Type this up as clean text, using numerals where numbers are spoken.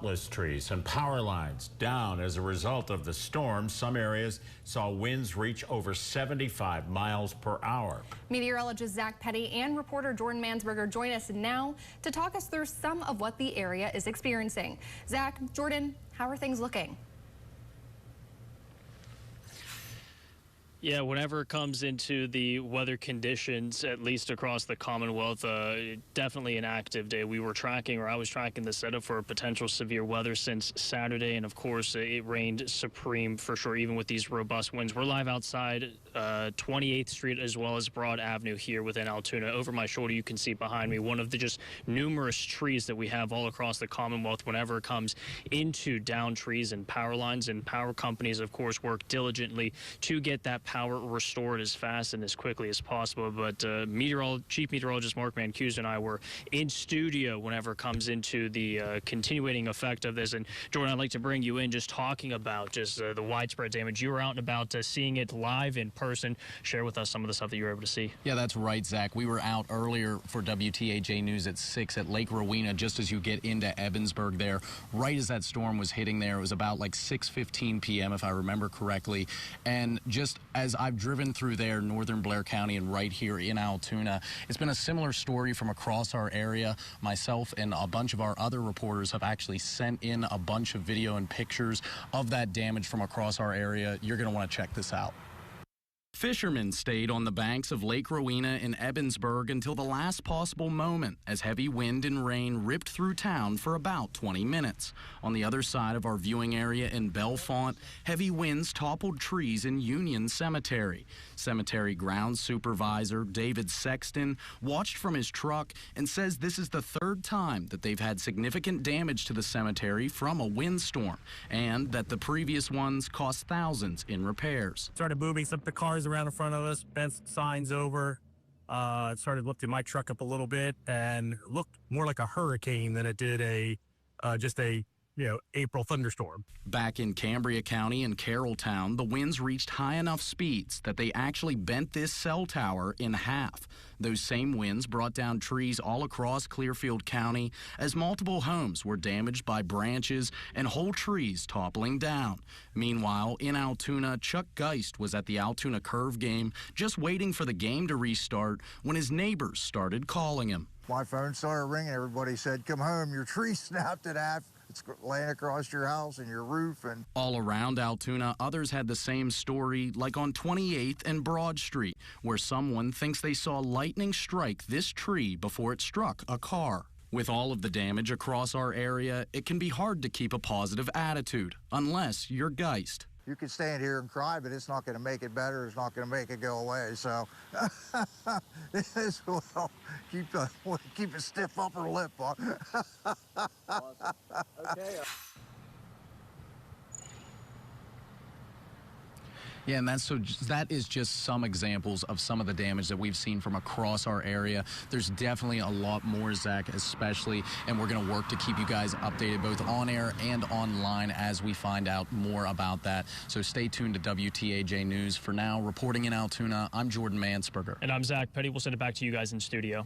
Countless trees and power lines down as a result of the storm. Some areas saw winds reach over 75 miles per hour. Meteorologist Zach Petty and reporter Jordan Mansberger join us now to talk us through some of what the area is experiencing. Zach, Jordan, how are things looking? Yeah, whenever it comes into the weather conditions, at least across the Commonwealth, definitely an active day. We were tracking, or I was tracking the setup for potential severe weather since Saturday, and of course, it reigned supreme for sure, even with these robust winds. We're live outside 28th Street as well as Broad Avenue here within Altoona. Over my shoulder, you can see behind me one of the just numerous trees that we have all across the Commonwealth whenever it comes into down trees and power lines, and power companies, of course, work diligently to get that power restored as fast and as quickly as possible. But Chief Meteorologist Mark Mancuso and I were in studio whenever it comes into the continuing effect of this. And Jordan, I'd like to bring you in just talking about just the widespread damage. You were out and about seeing it live in person. Share with us some of the stuff that you were able to see. Yeah, that's right, Zach. We were out earlier for WTAJ News at 6 at Lake Rowena, just as you get into Ebensburg there. Right as that storm was hitting there, it was about like 6:15 p.m. if I remember correctly. And just as I've driven through there, northern Blair County and right here in Altoona, it's been a similar story from across our area. Myself and a bunch of our other reporters have actually sent in a bunch of video and pictures of that damage from across our area. You're going to want to check this out. Fishermen stayed on the banks of Lake Rowena in Ebensburg until the last possible moment as heavy wind and rain ripped through town for about 20 minutes. On the other side of our viewing area in Bellefonte, heavy winds toppled trees in Union Cemetery. Cemetery grounds supervisor David Sexton watched from his truck and says this is the third time that they've had significant damage to the cemetery from a windstorm, and that the previous ones cost thousands in repairs. Started moving some of the cars around in front of us, bent signs over, started lifting my truck up a little bit, and looked more like a hurricane than it did just a April thunderstorm. Back in Cambria County and Carrolltown, the winds reached high enough speeds that they actually bent this cell tower in half. Those same winds brought down trees all across Clearfield County as multiple homes were damaged by branches and whole trees toppling down. Meanwhile, in Altoona, Chuck Geist was at the Altoona Curve game just waiting for the game to restart when his neighbors started calling him. My phone started ringing. Everybody said, "Come home, your tree snapped in half. It's laying across your house and your roof." And all around Altoona, others had the same story, like on 28th and Broad Street, where someone thinks they saw lightning strike this tree before it struck a car. With all of the damage across our area, it can be hard to keep a positive attitude, unless you're Geist. You can stand here and cry, but it's not going to make it better. It's not going to make it go away. So this will keep a stiff upper lip on. Awesome. Okay. Yeah, and that is just some examples of some of the damage that we've seen from across our area. There's definitely a lot more, Zach, especially, and we're going to work to keep you guys updated both on air and online as we find out more about that. So stay tuned to WTAJ News. For now, reporting in Altoona, I'm Jordan Mansberger. And I'm Zach Petty. We'll send it back to you guys in studio.